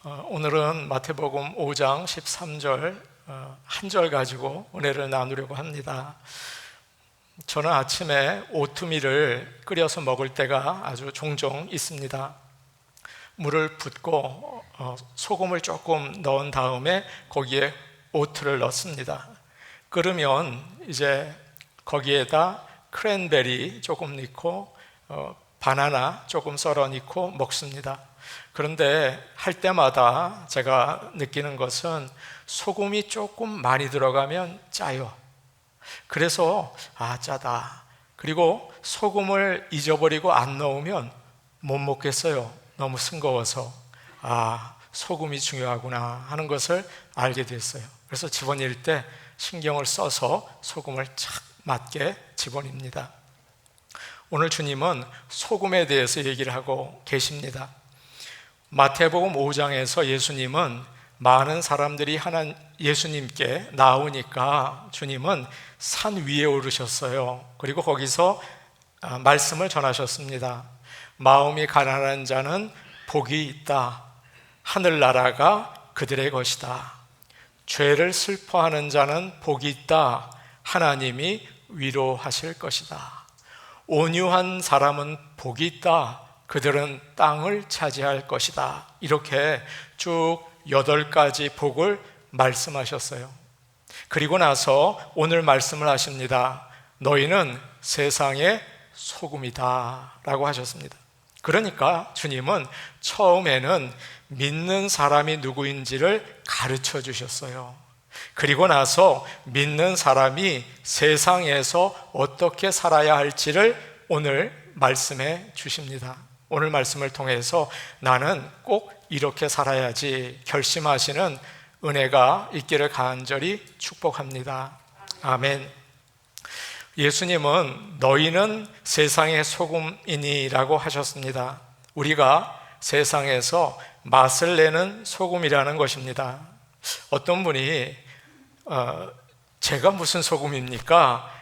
오늘은 마태복음 5장 13절 한 절 가지고 은혜를 나누려고 합니다. 저는 아침에 오트밀을 끓여서 먹을 때가 아주 종종 있습니다. 물을 붓고 소금을 조금 넣은 다음에 거기에 오트를 넣습니다. 끓으면 이제 거기에다 크랜베리 조금 넣고 바나나 조금 썰어 넣고 먹습니다. 그런데 할 때마다 제가 느끼는 것은 소금이 조금 많이 들어가면 짜요. 그래서 짜다. 그리고 소금을 잊어버리고 안 넣으면 못 먹겠어요. 너무 싱거워서. 소금이 중요하구나 하는 것을 알게 됐어요. 그래서 집어넣을 때 신경을 써서 소금을 착 맞게 집어넣습니다. 오늘 주님은 소금에 대해서 얘기를 하고 계십니다. 마태복음 5장에서 예수님은 많은 사람들이 예수님께 나오니까 주님은 산 위에 오르셨어요. 그리고 거기서 말씀을 전하셨습니다. 마음이 가난한 자는 복이 있다. 하늘나라가 그들의 것이다. 죄를 슬퍼하는 자는 복이 있다. 하나님이 위로하실 것이다. 온유한 사람은 복이 있다. 그들은 땅을 차지할 것이다. 이렇게 쭉 8가지 복을 말씀하셨어요. 그리고 나서 오늘 말씀을 하십니다. 너희는 세상의 소금이다 라고 하셨습니다. 그러니까 주님은 처음에는 믿는 사람이 누구인지를 가르쳐 주셨어요. 그리고 나서 믿는 사람이 세상에서 어떻게 살아야 할지를 오늘 말씀해 주십니다. 오늘 말씀을 통해서 나는 꼭 이렇게 살아야지 결심하시는 은혜가 있기를 간절히 축복합니다. 아멘. 예수님은 너희는 세상의 소금이니라고 하셨습니다. 우리가 세상에서 맛을 내는 소금이라는 것입니다. 어떤 분이 제가 무슨 소금입니까?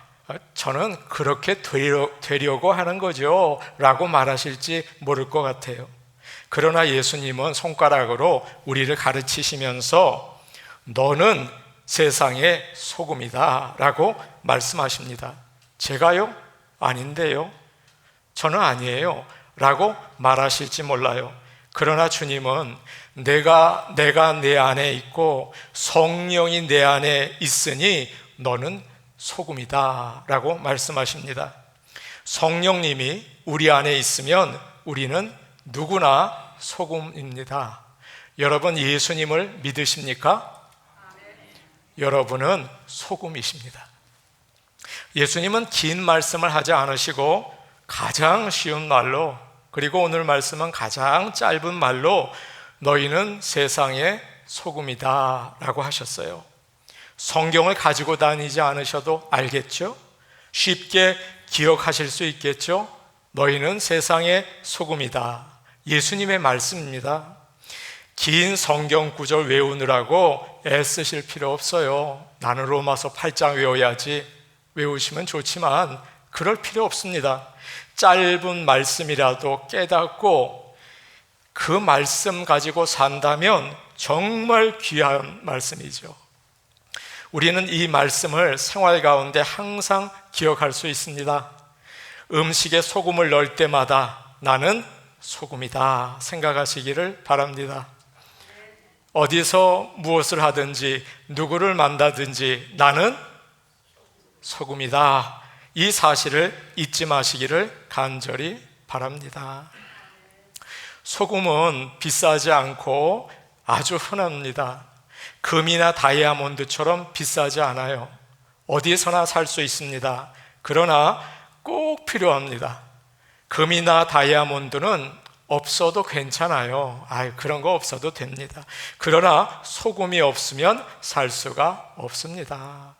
저는 그렇게 되려고 하는 거죠 라고 말하실지 모를 것 같아요. 그러나 예수님은 손가락으로 우리를 가르치시면서 너는 세상의 소금이다 라고 말씀하십니다. 제가요? 아닌데요. 저는 아니에요 라고 말하실지 몰라요. 그러나 주님은 내가 내 안에 있고 성령이 내 안에 있으니 너는 소금이다 라고 말씀하십니다. 성령님이 우리 안에 있으면 우리는 누구나 소금입니다. 여러분 예수님을 믿으십니까? 여러분은 소금이십니다. 예수님은 긴 말씀을 하지 않으시고 가장 쉬운 말로, 그리고 오늘 말씀은 가장 짧은 말로 너희는 세상의 소금이다 라고 하셨어요. 성경을 가지고 다니지 않으셔도 알겠죠? 쉽게 기억하실 수 있겠죠? 너희는 세상의 소금이다. 예수님의 말씀입니다. 긴 성경 구절 외우느라고 애쓰실 필요 없어요. 나는 로마서 8장 외워야지. 외우시면 좋지만 그럴 필요 없습니다. 짧은 말씀이라도 깨닫고 그 말씀 가지고 산다면 정말 귀한 말씀이죠. 우리는 이 말씀을 생활 가운데 항상 기억할 수 있습니다. 음식에 소금을 넣을 때마다 나는 소금이다 생각하시기를 바랍니다. 어디서 무엇을 하든지 누구를 만나든지 나는 소금이다. 이 사실을 잊지 마시기를 간절히 바랍니다. 소금은 비싸지 않고 아주 흔합니다. 금이나 다이아몬드처럼 비싸지 않아요. 어디서나 살 수 있습니다. 그러나 꼭 필요합니다. 금이나 다이아몬드는 없어도 괜찮아요. 그런 거 없어도 됩니다. 그러나 소금이 없으면 살 수가 없습니다.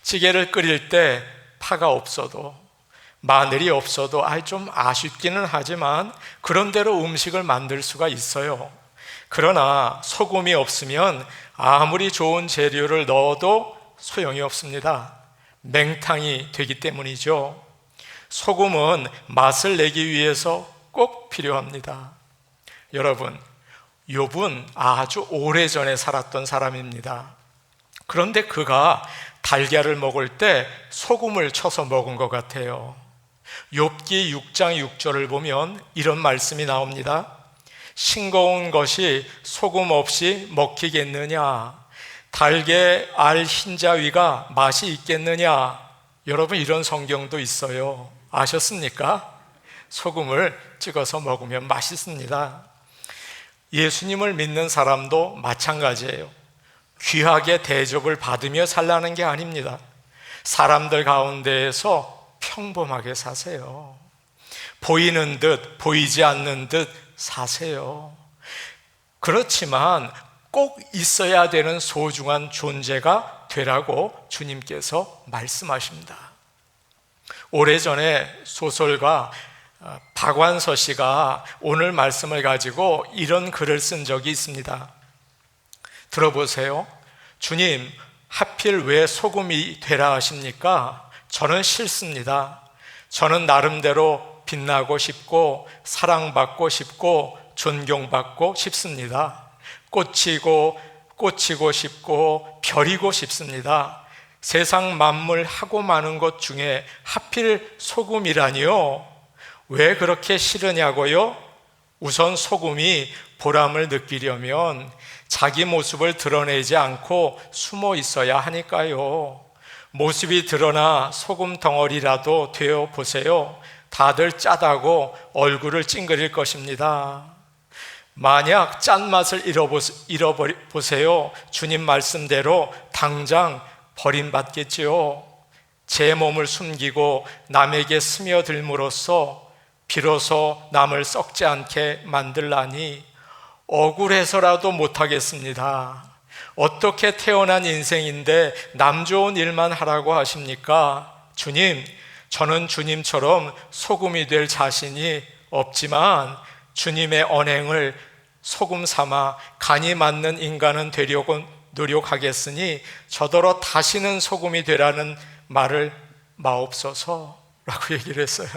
찌개를 끓일 때 파가 없어도, 마늘이 없어도 좀 아쉽기는 하지만 그런대로 음식을 만들 수가 있어요. 그러나 소금이 없으면 아무리 좋은 재료를 넣어도 소용이 없습니다. 맹탕이 되기 때문이죠. 소금은 맛을 내기 위해서 꼭 필요합니다. 여러분, 욥은 아주 오래전에 살았던 사람입니다. 그런데 그가 달걀을 먹을 때 소금을 쳐서 먹은 것 같아요. 욥기 6장 6절을 보면 이런 말씀이 나옵니다. 싱거운 것이 소금 없이 먹히겠느냐? 달개 알 흰자위가 맛이 있겠느냐? 여러분, 이런 성경도 있어요. 아셨습니까? 소금을 찍어서 먹으면 맛있습니다. 예수님을 믿는 사람도 마찬가지예요. 귀하게 대접을 받으며 살라는 게 아닙니다. 사람들 가운데에서 평범하게 사세요. 보이는 듯 보이지 않는 듯 사세요. 그렇지만 꼭 있어야 되는 소중한 존재가 되라고 주님께서 말씀하십니다. 오래전에 소설가 박완서 씨가 오늘 말씀을 가지고 이런 글을 쓴 적이 있습니다. 들어보세요. 주님, 하필 왜 소금이 되라 하십니까? 저는 싫습니다. 저는 나름대로 빛나고 싶고 사랑받고 싶고 존경받고 싶습니다. 꽂히고 싶고 벼리고 싶습니다. 세상 만물 하고 많은 것 중에 하필 소금이라니요? 왜 그렇게 싫으냐고요? 우선 소금이 보람을 느끼려면 자기 모습을 드러내지 않고 숨어 있어야 하니까요. 모습이 드러나 소금 덩어리라도 되어 보세요. 다들 짜다고 얼굴을 찡그릴 것입니다. 만약 짠맛을 잃어보세요. 주님 말씀대로 당장 버림받겠지요. 제 몸을 숨기고 남에게 스며들므로써 비로소 남을 썩지 않게 만들라니 억울해서라도 못하겠습니다. 어떻게 태어난 인생인데 남 좋은 일만 하라고 하십니까? 주님, 저는 주님처럼 소금이 될 자신이 없지만 주님의 언행을 소금 삼아 간이 맞는 인간은 되려고 노력하겠으니 저더러 다시는 소금이 되라는 말을 마옵소서라고 얘기를 했어요.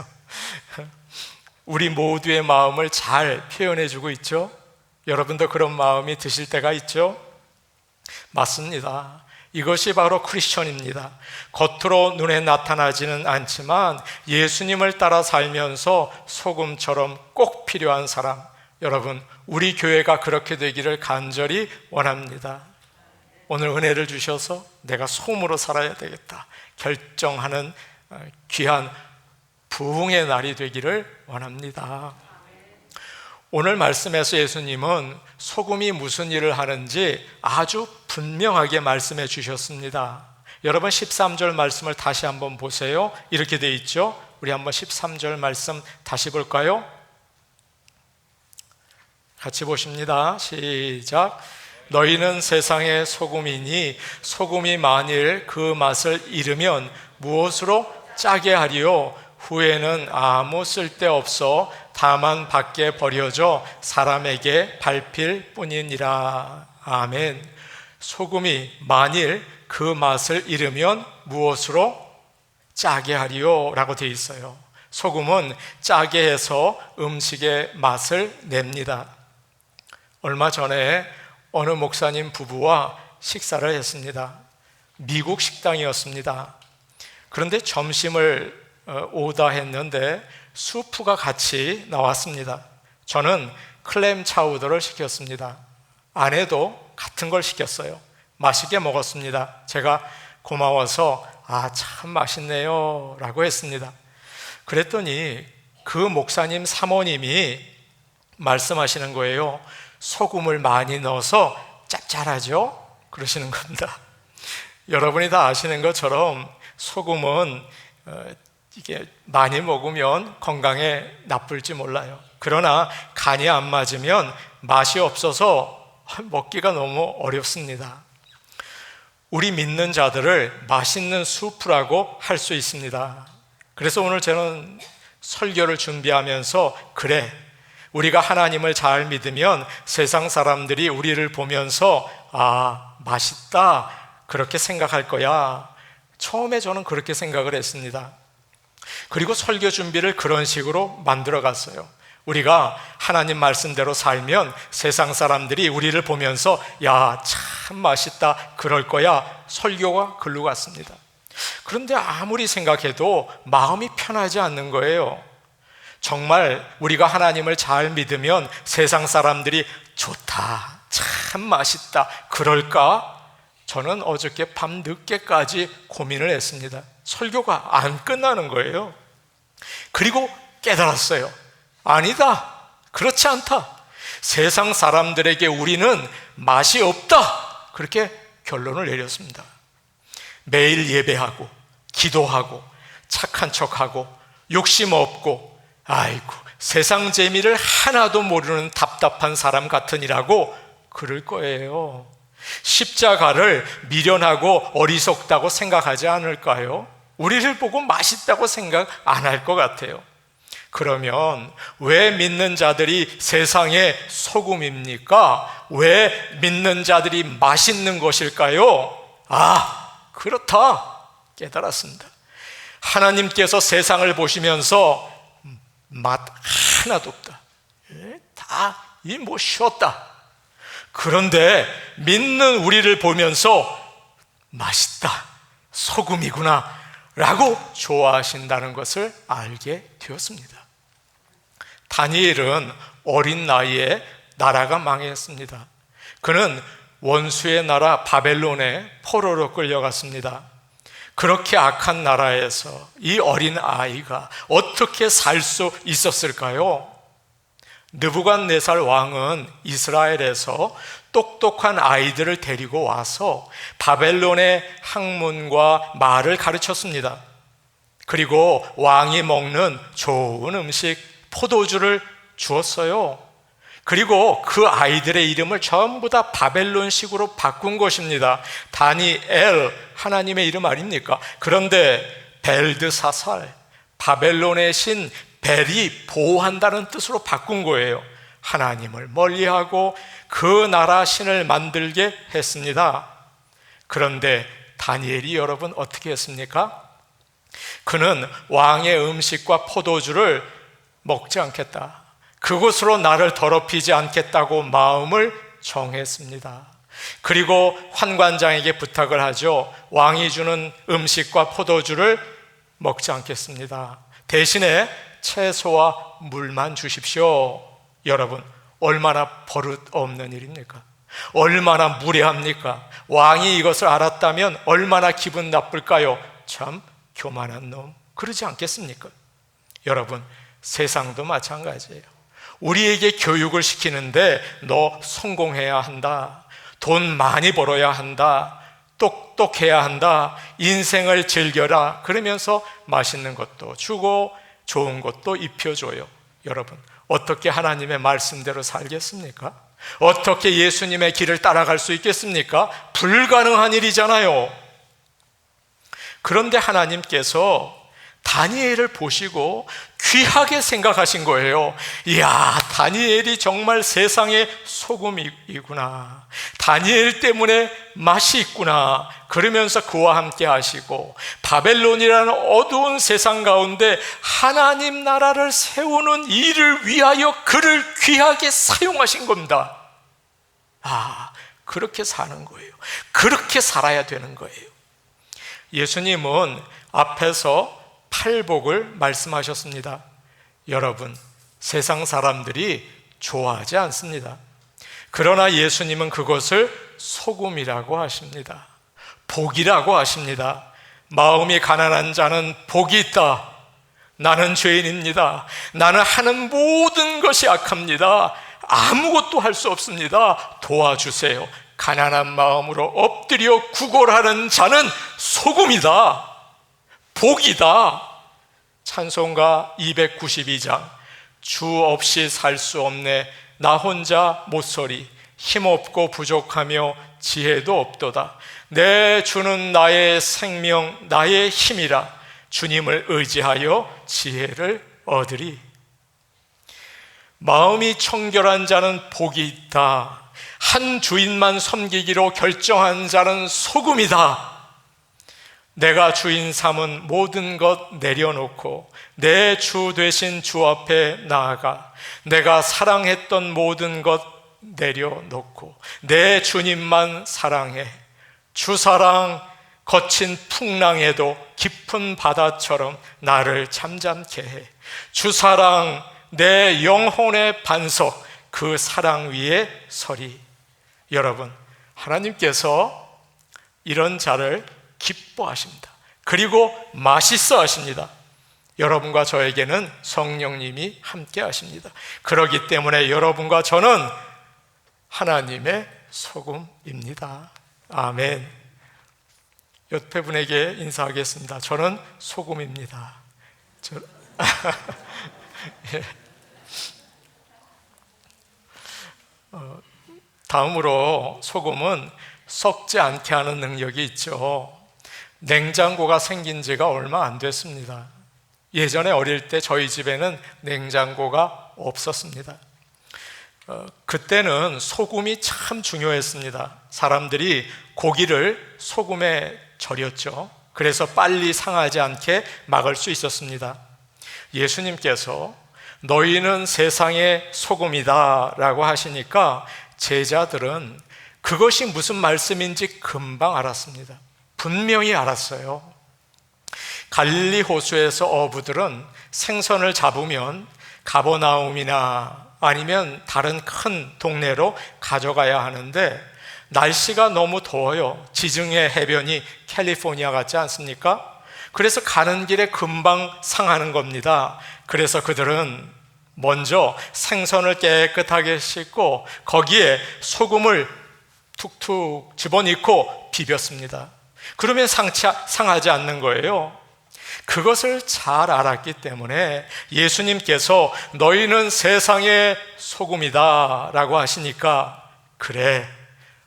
우리 모두의 마음을 잘 표현해주고 있죠? 여러분도 그런 마음이 드실 때가 있죠? 맞습니다. 이것이 바로 크리스천입니다. 겉으로 눈에 나타나지는 않지만 예수님을 따라 살면서 소금처럼 꼭 필요한 사람, 여러분, 우리 교회가 그렇게 되기를 간절히 원합니다. 오늘 은혜를 주셔서 내가 소금으로 살아야 되겠다 결정하는 귀한 부흥의 날이 되기를 원합니다. 오늘 말씀에서 예수님은 소금이 무슨 일을 하는지 아주 분명하게 말씀해 주셨습니다. 여러분 13절 말씀을 다시 한번 보세요. 이렇게 돼 있죠? 우리 한번 13절 말씀 다시 볼까요? 같이 보십니다. 시작. 너희는 세상의 소금이니 소금이 만일 그 맛을 잃으면 무엇으로 짜게 하리요? 후에는 아무 쓸데없어 다만 밖에 버려져 사람에게 밟힐 뿐이니라. 아멘. 소금이 만일 그 맛을 잃으면 무엇으로 짜게 하리요? 라고 되어 있어요. 소금은 짜게 해서 음식의 맛을 냅니다. 얼마 전에 어느 목사님 부부와 식사를 했습니다. 미국 식당이었습니다. 그런데 점심을 오다했는데 수프가 같이 나왔습니다. 저는 클램 차우더를 시켰습니다. 아내도 같은 걸 시켰어요. 맛있게 먹었습니다. 제가 고마워서 참 맛있네요 라고 했습니다. 그랬더니 그 목사님 사모님이 말씀하시는 거예요. 소금을 많이 넣어서 짭짤하죠? 그러시는 겁니다. 여러분이 다 아시는 것처럼 소금은 이게 많이 먹으면 건강에 나쁠지 몰라요. 그러나 간이 안 맞으면 맛이 없어서 먹기가 너무 어렵습니다. 우리 믿는 자들을 맛있는 수프라고 할 수 있습니다. 그래서 오늘 저는 설교를 준비하면서 그래, 우리가 하나님을 잘 믿으면 세상 사람들이 우리를 보면서 맛있다 그렇게 생각할 거야. 처음에 저는 그렇게 생각을 했습니다. 그리고 설교 준비를 그런 식으로 만들어 갔어요. 우리가 하나님 말씀대로 살면 세상 사람들이 우리를 보면서 야, 참 맛있다 그럴 거야, 설교가 글로 갔습니다. 그런데 아무리 생각해도 마음이 편하지 않는 거예요. 정말 우리가 하나님을 잘 믿으면 세상 사람들이 좋다, 참 맛있다 그럴까? 저는 어저께 밤 늦게까지 고민을 했습니다. 설교가 안 끝나는 거예요. 그리고 깨달았어요. 아니다, 그렇지 않다. 세상 사람들에게 우리는 맛이 없다, 그렇게 결론을 내렸습니다. 매일 예배하고 기도하고 착한 척하고 욕심 없고, 아이고 세상 재미를 하나도 모르는 답답한 사람 같으니라고 그럴 거예요. 십자가를 미련하고 어리석다고 생각하지 않을까요? 우리를 보고 맛있다고 생각 안 할 것 같아요. 그러면 왜 믿는 자들이 세상의 소금입니까? 왜 믿는 자들이 맛있는 것일까요? 아, 그렇다 깨달았습니다. 하나님께서 세상을 보시면서 맛 하나도 없다, 다 이 뭐 쉬었다. 그런데 믿는 우리를 보면서 맛있다, 소금이구나 라고 좋아하신다는 것을 알게 되었습니다. 다니엘은 어린 나이에 나라가 망했습니다. 그는 원수의 나라 바벨론에 포로로 끌려갔습니다. 그렇게 악한 나라에서 이 어린 아이가 어떻게 살 수 있었을까요? 느부갓네살 왕은 이스라엘에서 똑똑한 아이들을 데리고 와서 바벨론의 학문과 말을 가르쳤습니다. 그리고 왕이 먹는 좋은 음식, 포도주를 주었어요. 그리고 그 아이들의 이름을 전부 다 바벨론식으로 바꾼 것입니다. 다니엘, 하나님의 이름 아닙니까? 그런데 벨드사살, 바벨론의 신 벨이 보호한다는 뜻으로 바꾼 거예요. 하나님을 멀리하고 그 나라 신을 만들게 했습니다. 그런데 다니엘이 여러분 어떻게 했습니까? 그는 왕의 음식과 포도주를 먹지 않겠다, 그곳으로 나를 더럽히지 않겠다고 마음을 정했습니다. 그리고 환관장에게 부탁을 하죠. 왕이 주는 음식과 포도주를 먹지 않겠습니다. 대신에 채소와 물만 주십시오. 여러분, 얼마나 버릇 없는 일입니까? 얼마나 무례합니까? 왕이 이것을 알았다면 얼마나 기분 나쁠까요? 참 교만한 놈, 그러지 않겠습니까? 여러분, 세상도 마찬가지예요. 우리에게 교육을 시키는데 너 성공해야 한다, 돈 많이 벌어야 한다, 똑똑해야 한다, 인생을 즐겨라, 그러면서 맛있는 것도 주고 좋은 것도 입혀줘요. 여러분, 어떻게 하나님의 말씀대로 살겠습니까? 어떻게 예수님의 길을 따라갈 수 있겠습니까? 불가능한 일이잖아요. 그런데 하나님께서 다니엘을 보시고 귀하게 생각하신 거예요. 이야, 다니엘이 정말 세상의 소금이구나, 다니엘 때문에 맛이 있구나, 그러면서 그와 함께 하시고 바벨론이라는 어두운 세상 가운데 하나님 나라를 세우는 일을 위하여 그를 귀하게 사용하신 겁니다. 아, 그렇게 사는 거예요. 그렇게 살아야 되는 거예요. 예수님은 앞에서 팔복을 말씀하셨습니다. 여러분, 세상 사람들이 좋아하지 않습니다. 그러나 예수님은 그것을 소금이라고 하십니다. 복이라고 하십니다. 마음이 가난한 자는 복이 있다. 나는 죄인입니다. 나는 하는 모든 것이 악합니다. 아무것도 할 수 없습니다. 도와주세요. 가난한 마음으로 엎드려 구걸하는 자는 소금이다, 복이다. 찬송가 292장, 주 없이 살 수 없네, 나 혼자 못서리, 힘없고 부족하며 지혜도 없도다. 내 주는 나의 생명, 나의 힘이라, 주님을 의지하여 지혜를 얻으리. 마음이 청결한 자는 복이 있다. 한 주인만 섬기기로 결정한 자는 소금이다. 내가 주인 삼은 모든 것 내려놓고 내 주 되신 주 앞에 나아가 내가 사랑했던 모든 것 내려놓고 내 주님만 사랑해. 주 사랑 거친 풍랑에도 깊은 바다처럼 나를 잠잠케 해. 주 사랑 내 영혼의 반석 그 사랑 위에 서리. 여러분, 하나님께서 이런 자를 기뻐하십니다. 그리고 맛있어 하십니다. 여러분과 저에게는 성령님이 함께 하십니다. 그렇기 때문에 여러분과 저는 하나님의 소금입니다. 아멘. 옆에 분에게 인사하겠습니다. 저는 소금입니다. 예. 다음으로 소금은 썩지 않게 하는 능력이 있죠. 냉장고가 생긴 지가 얼마 안 됐습니다. 예전에 어릴 때 저희 집에는 냉장고가 없었습니다. 그때는 소금이 참 중요했습니다. 사람들이 고기를 소금에 절였죠. 그래서 빨리 상하지 않게 막을 수 있었습니다. 예수님께서 너희는 세상의 소금이다 라고 하시니까 제자들은 그것이 무슨 말씀인지 금방 알았습니다. 분명히 알았어요. 갈릴리 호수에서 어부들은 생선을 잡으면 가버나움이나 아니면 다른 큰 동네로 가져가야 하는데 날씨가 너무 더워요. 지중해 해변이 캘리포니아 같지 않습니까? 그래서 가는 길에 금방 상하는 겁니다. 그래서 그들은 먼저 생선을 깨끗하게 씻고 거기에 소금을 툭툭 집어넣고 비볐습니다. 그러면 상하지 않는 거예요. 그것을 잘 알았기 때문에 예수님께서 너희는 세상의 소금이다 라고 하시니까 그래,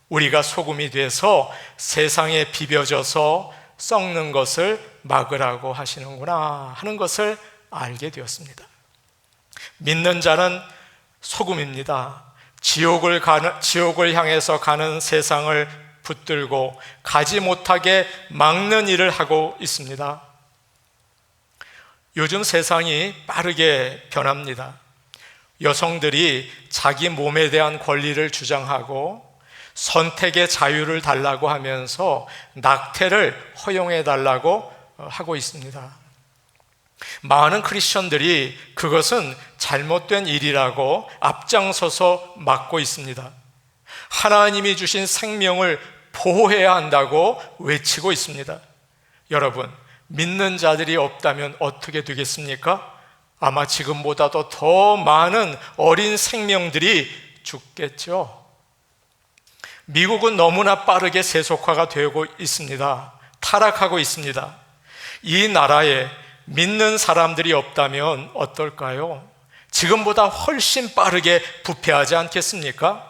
우리가 소금이 돼서 세상에 비벼져서 썩는 것을 막으라고 하시는구나 하는 것을 알게 되었습니다. 믿는 자는 소금입니다. 지옥을 향해서 가는 세상을 붙들고 가지 못하게 막는 일을 하고 있습니다. 요즘 세상이 빠르게 변합니다. 여성들이 자기 몸에 대한 권리를 주장하고 선택의 자유를 달라고 하면서 낙태를 허용해 달라고 하고 있습니다. 많은 크리스천들이 그것은 잘못된 일이라고 앞장서서 막고 있습니다. 하나님이 주신 생명을 보호해야 한다고 외치고 있습니다. 여러분, 믿는 자들이 없다면 어떻게 되겠습니까? 아마 지금보다도 더 많은 어린 생명들이 죽겠죠. 미국은 너무나 빠르게 세속화가 되고 있습니다. 타락하고 있습니다. 이 나라에 믿는 사람들이 없다면 어떨까요? 지금보다 훨씬 빠르게 부패하지 않겠습니까?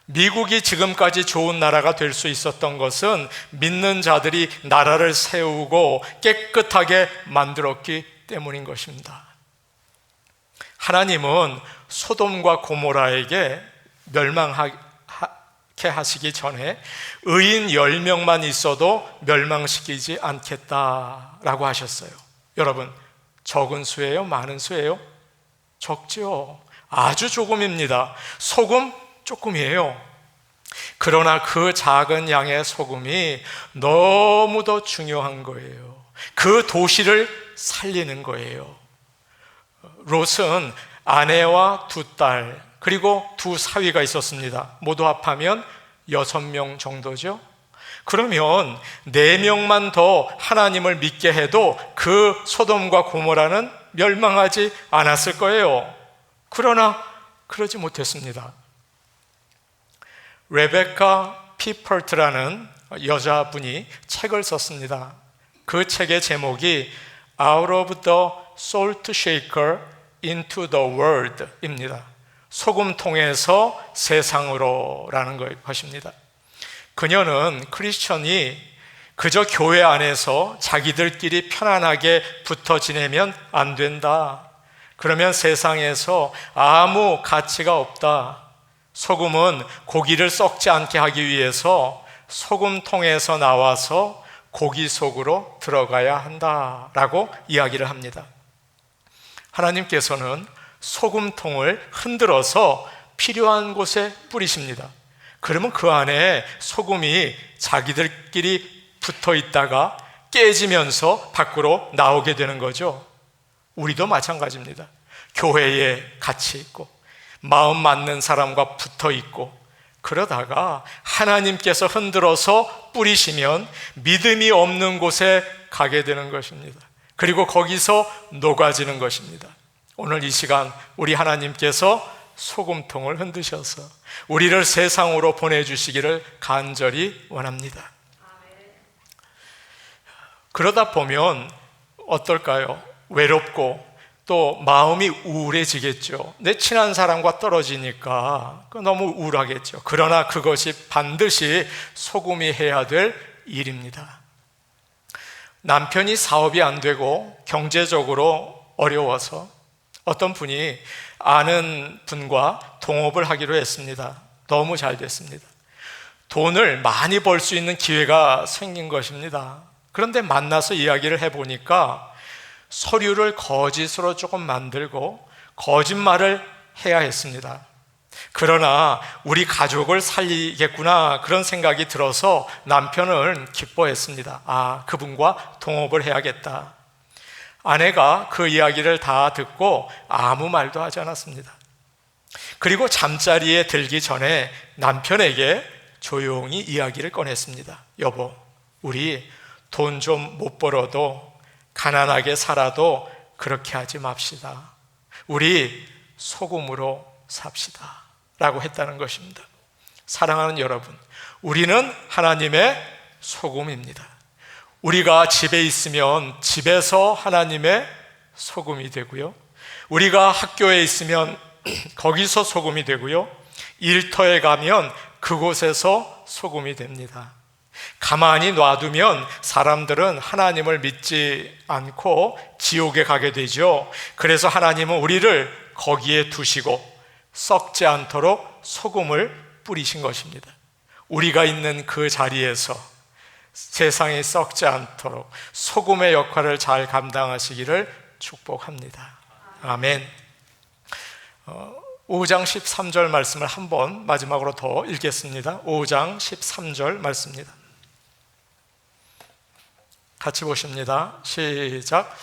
미국이 지금까지 좋은 나라가 될 수 있었던 것은 믿는 자들이 나라를 세우고 깨끗하게 만들었기 때문인 것입니다. 하나님은 소돔과 고모라에게 멸망하게 하시기 전에 의인 10명만 있어도 멸망시키지 않겠다라고 하셨어요. 여러분, 적은 수예요? 많은 수예요? 적죠. 아주 조금입니다. 소금 조금이에요. 그러나 그 작은 양의 소금이 너무도 중요한 거예요. 그 도시를 살리는 거예요. 롯은 아내와 2딸 그리고 2 사위가 있었습니다. 모두 합하면 6명 정도죠. 그러면 4명만 더 하나님을 믿게 해도 그 소돔과 고모라는 멸망하지 않았을 거예요. 그러나 그러지 못했습니다. 레베카 피펄트라는 여자분이 책을 썼습니다. 그 책의 제목이 Out of the Salt Shaker into the World 입니다. 소금통에서 세상으로 라는 것입니다. 그녀는 크리스천이 그저 교회 안에서 자기들끼리 편안하게 붙어 지내면 안 된다. 그러면 세상에서 아무 가치가 없다. 소금은 고기를 썩지 않게 하기 위해서 소금통에서 나와서 고기 속으로 들어가야 한다라고 이야기를 합니다. 하나님께서는 소금통을 흔들어서 필요한 곳에 뿌리십니다. 그러면 그 안에 소금이 자기들끼리 붙어 있다가 깨지면서 밖으로 나오게 되는 거죠. 우리도 마찬가지입니다. 교회에 같이 있고 마음 맞는 사람과 붙어 있고 그러다가 하나님께서 흔들어서 뿌리시면 믿음이 없는 곳에 가게 되는 것입니다. 그리고 거기서 녹아지는 것입니다. 오늘 이 시간 우리 하나님께서 소금통을 흔드셔서 우리를 세상으로 보내주시기를 간절히 원합니다. 그러다 보면 어떨까요? 외롭고 또 마음이 우울해지겠죠. 내 친한 사람과 떨어지니까 너무 우울하겠죠. 그러나 그것이 반드시 소금이 해야 될 일입니다. 남편이 사업이 안 되고 경제적으로 어려워서 어떤 분이 아는 분과 동업을 하기로 했습니다. 너무 잘 됐습니다. 돈을 많이 벌 수 있는 기회가 생긴 것입니다. 그런데 만나서 이야기를 해보니까 서류를 거짓으로 조금 만들고 거짓말을 해야 했습니다. 그러나 우리 가족을 살리겠구나 그런 생각이 들어서 남편은 기뻐했습니다. 아, 그분과 동업을 해야겠다. 아내가 그 이야기를 다 듣고 아무 말도 하지 않았습니다. 그리고 잠자리에 들기 전에 남편에게 조용히 이야기를 꺼냈습니다. 여보, 우리 돈 좀 못 벌어도 가난하게 살아도 그렇게 하지 맙시다. 우리 소금으로 삽시다 라고 했다는 것입니다. 사랑하는 여러분, 우리는 하나님의 소금입니다. 우리가 집에 있으면 집에서 하나님의 소금이 되고요, 우리가 학교에 있으면 거기서 소금이 되고요, 일터에 가면 그곳에서 소금이 됩니다. 가만히 놔두면 사람들은 하나님을 믿지 않고 지옥에 가게 되죠. 그래서 하나님은 우리를 거기에 두시고 썩지 않도록 소금을 뿌리신 것입니다. 우리가 있는 그 자리에서 세상이 썩지 않도록 소금의 역할을 잘 감당하시기를 축복합니다. 아멘. 5장 13절 말씀을 한번 마지막으로 더 읽겠습니다. 5장 13절 말씀입니다. 같이 보십니다. 시작.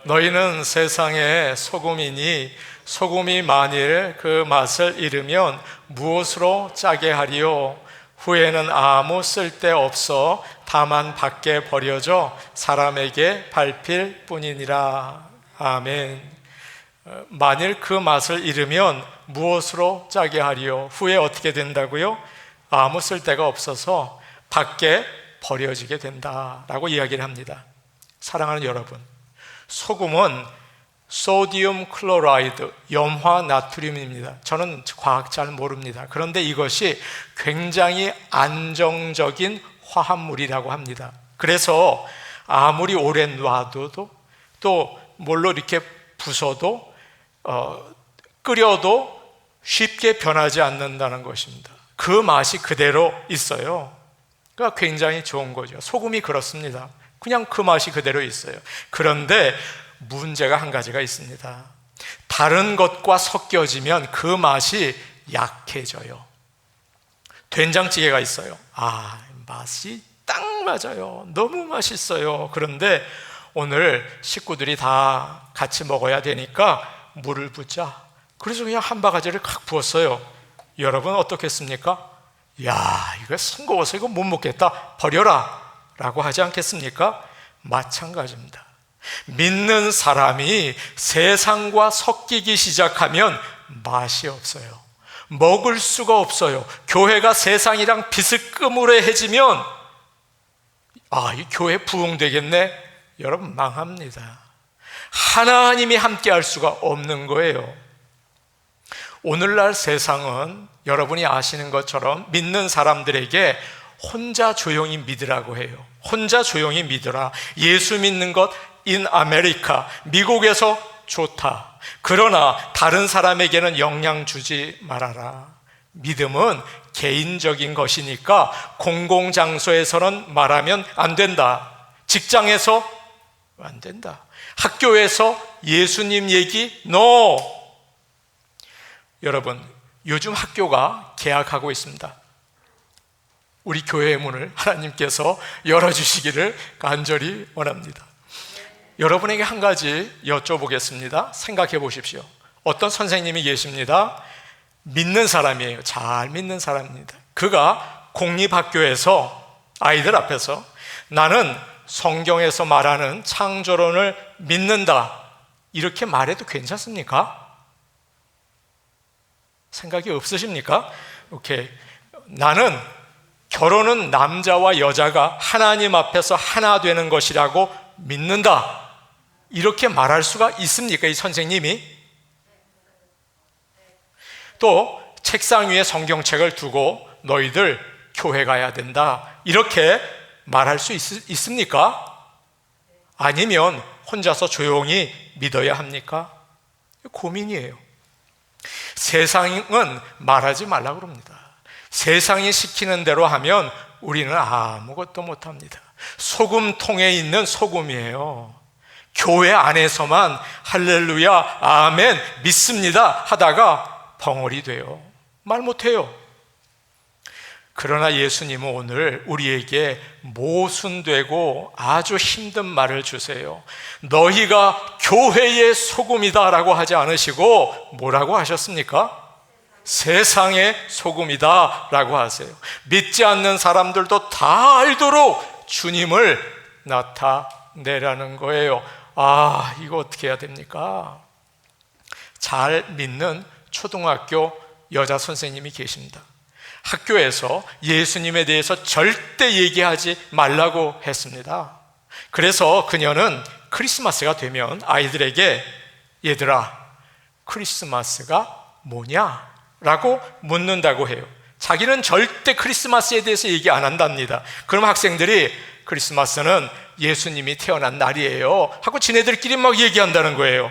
너희는 세상의 소금이니 소금이 만일 그 맛을 잃으면 무엇으로 짜게 하리요? 후에는 아무 쓸데없어 다만 밖에 버려져 사람에게 밟힐 뿐이니라. 아멘. 만일 그 맛을 잃으면 무엇으로 짜게 하리요? 후에 어떻게 된다고요? 아무 쓸데가 없어서 밖에 버려지게 된다라고 이야기를 합니다. 사랑하는 여러분, 소금은 소디움 클로라이드, 염화 나트륨입니다. 저는 과학 잘 모릅니다. 그런데 이것이 굉장히 안정적인 화합물이라고 합니다. 그래서 아무리 오래 놔둬도 또 뭘로 이렇게 부숴도 끓여도 쉽게 변하지 않는다는 것입니다. 그 맛이 그대로 있어요. 그러니까 굉장히 좋은 거죠. 소금이 그렇습니다. 그냥 그 맛이 그대로 있어요. 그런데 문제가 한 가지가 있습니다. 다른 것과 섞여지면 그 맛이 약해져요. 된장찌개가 있어요. 맛이 딱 맞아요. 너무 맛있어요. 그런데 오늘 식구들이 다 같이 먹어야 되니까 물을 붓자. 그래서 그냥 한 바가지를 칵 부었어요. 여러분 어떻겠습니까? 야, 이거 싱거워서 이거 못 먹겠다, 버려라 라고 하지 않겠습니까? 마찬가지입니다. 믿는 사람이 세상과 섞이기 시작하면 맛이 없어요. 먹을 수가 없어요. 교회가 세상이랑 비스끄무레해지면 이 교회 부흥되겠네? 여러분 망합니다. 하나님이 함께 할 수가 없는 거예요. 오늘날 세상은 여러분이 아시는 것처럼 믿는 사람들에게 혼자 조용히 믿으라고 해요. 혼자 조용히 믿으라. 예수 믿는 것 in 아메리카, 미국에서 좋다. 그러나 다른 사람에게는 영향 주지 말아라. 믿음은 개인적인 것이니까 공공장소에서는 말하면 안 된다. 직장에서 안 된다. 학교에서 예수님 얘기 NO. 여러분, 요즘 학교가 개학하고 있습니다. 우리 교회의 문을 하나님께서 열어주시기를 간절히 원합니다. 여러분에게 한 가지 여쭤보겠습니다. 생각해 보십시오. 어떤 선생님이 계십니다. 믿는 사람이에요. 잘 믿는 사람입니다. 그가 공립학교에서 아이들 앞에서 나는 성경에서 말하는 창조론을 믿는다, 이렇게 말해도 괜찮습니까? 생각이 없으십니까? 오케이. 나는 결혼은 남자와 여자가 하나님 앞에서 하나 되는 것이라고 믿는다, 이렇게 말할 수가 있습니까? 이 선생님이? 또 책상 위에 성경책을 두고 너희들 교회 가야 된다, 이렇게 말할 수 있습니까? 아니면 혼자서 조용히 믿어야 합니까? 고민이에요. 세상은 말하지 말라고 그럽니다. 세상이 시키는 대로 하면 우리는 아무것도 못합니다. 소금통에 있는 소금이에요. 교회 안에서만 할렐루야, 아멘, 믿습니다 하다가 벙어리 돼요. 말 못해요. 그러나 예수님은 오늘 우리에게 모순되고 아주 힘든 말을 주세요. 너희가 교회의 소금이다 라고 하지 않으시고 뭐라고 하셨습니까? 세상의 소금이다 라고 하세요. 믿지 않는 사람들도 다 알도록 주님을 나타내라는 거예요. 아, 이거 어떻게 해야 됩니까? 잘 믿는 초등학교 여자 선생님이 계십니다. 학교에서 예수님에 대해서 절대 얘기하지 말라고 했습니다. 그래서 그녀는 크리스마스가 되면 아이들에게 얘들아, 크리스마스가 뭐냐? 라고 묻는다고 해요. 자기는 절대 크리스마스에 대해서 얘기 안 한답니다. 그럼 학생들이 크리스마스는 예수님이 태어난 날이에요 하고 지네들끼리 막 얘기한다는 거예요.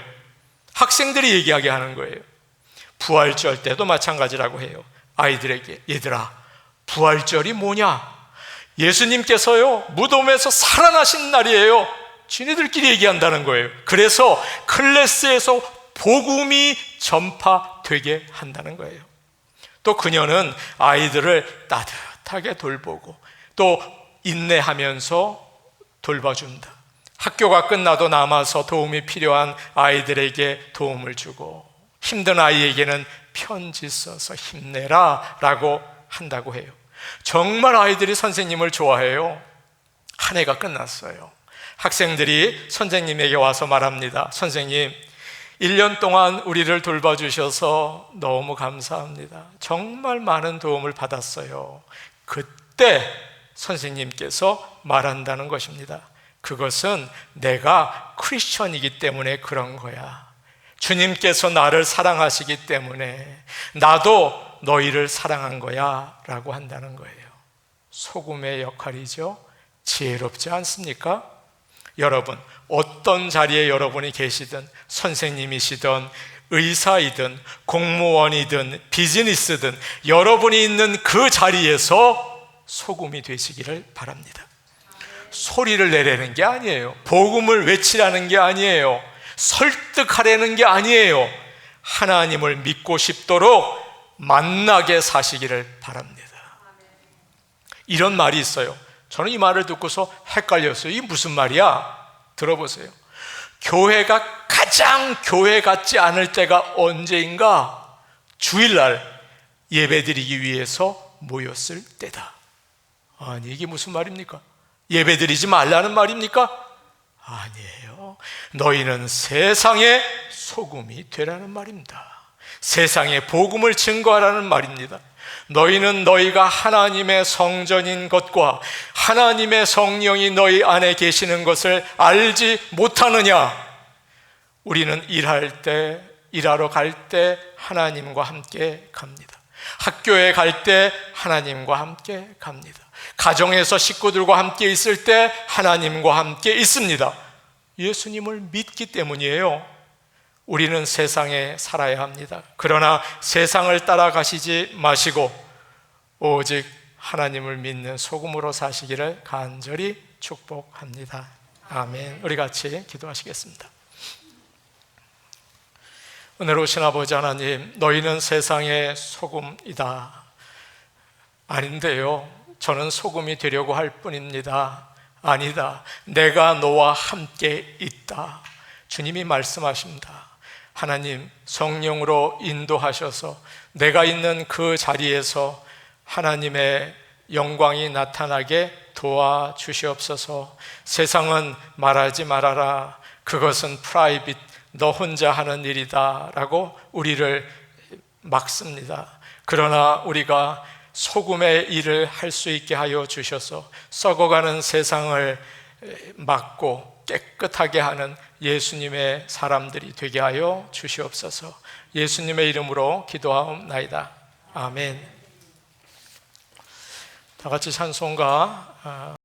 학생들이 얘기하게 하는 거예요. 부활절 때도 마찬가지라고 해요. 아이들에게 얘들아, 부활절이 뭐냐? 예수님께서요 무덤에서 살아나신 날이에요. 지네들끼리 얘기한다는 거예요. 그래서 클래스에서 복음이 전파되게 한다는 거예요. 또 그녀는 아이들을 따뜻하게 돌보고 또 인내하면서 돌봐준다. 학교가 끝나도 남아서 도움이 필요한 아이들에게 도움을 주고 힘든 아이에게는 편지 써서 힘내라 라고 한다고 해요. 정말 아이들이 선생님을 좋아해요. 한 해가 끝났어요. 학생들이 선생님에게 와서 말합니다. 선생님, 1년 동안 우리를 돌봐주셔서 너무 감사합니다. 정말 많은 도움을 받았어요. 그때 선생님께서 말한다는 것입니다. 그것은 내가 크리스천이기 때문에 그런 거야. 주님께서 나를 사랑하시기 때문에 나도 너희를 사랑한 거야 라고 한다는 거예요. 소금의 역할이죠. 지혜롭지 않습니까? 여러분, 어떤 자리에 여러분이 계시든 선생님이시든 의사이든 공무원이든 비즈니스든 여러분이 있는 그 자리에서 소금이 되시기를 바랍니다. 소리를 내라는 게 아니에요. 복음을 외치라는 게 아니에요. 설득하려는 게 아니에요. 하나님을 믿고 싶도록 만나게 사시기를 바랍니다. 이런 말이 있어요. 저는 이 말을 듣고서 헷갈렸어요. 이게 무슨 말이야? 들어보세요. 교회가 가장 교회 같지 않을 때가 언제인가? 주일날 예배드리기 위해서 모였을 때다. 아니, 이게 무슨 말입니까? 예배드리지 말라는 말입니까? 아니에요. 너희는 세상의 소금이 되라는 말입니다. 세상에 복음을 증거하라는 말입니다. 너희는 너희가 하나님의 성전인 것과 하나님의 성령이 너희 안에 계시는 것을 알지 못하느냐? 우리는 일하러 갈 때 하나님과 함께 갑니다. 학교에 갈 때 하나님과 함께 갑니다. 가정에서 식구들과 함께 있을 때 하나님과 함께 있습니다. 예수님을 믿기 때문이에요. 우리는 세상에 살아야 합니다. 그러나 세상을 따라가시지 마시고 오직 하나님을 믿는 소금으로 사시기를 간절히 축복합니다. 아멘. 우리 같이 기도하시겠습니다. 은혜로우신 아버지 하나님, 너희는 세상의 소금이다. 아닌데요, 저는 소금이 되려고 할 뿐입니다. 아니다, 내가 너와 함께 있다. 주님이 말씀하십니다. 하나님, 성령으로 인도하셔서 내가 있는 그 자리에서 하나님의 영광이 나타나게 도와주시옵소서. 세상은 말하지 말아라, 그것은 프라이빗, 너 혼자 하는 일이다 라고 우리를 막습니다. 그러나 우리가 소금의 일을 할 수 있게 하여 주셔서 썩어가는 세상을 막고 깨끗하게 하는 예수님의 사람들이 되게 하여 주시옵소서. 예수님의 이름으로 기도하옵나이다. 아멘. 다 같이 찬송가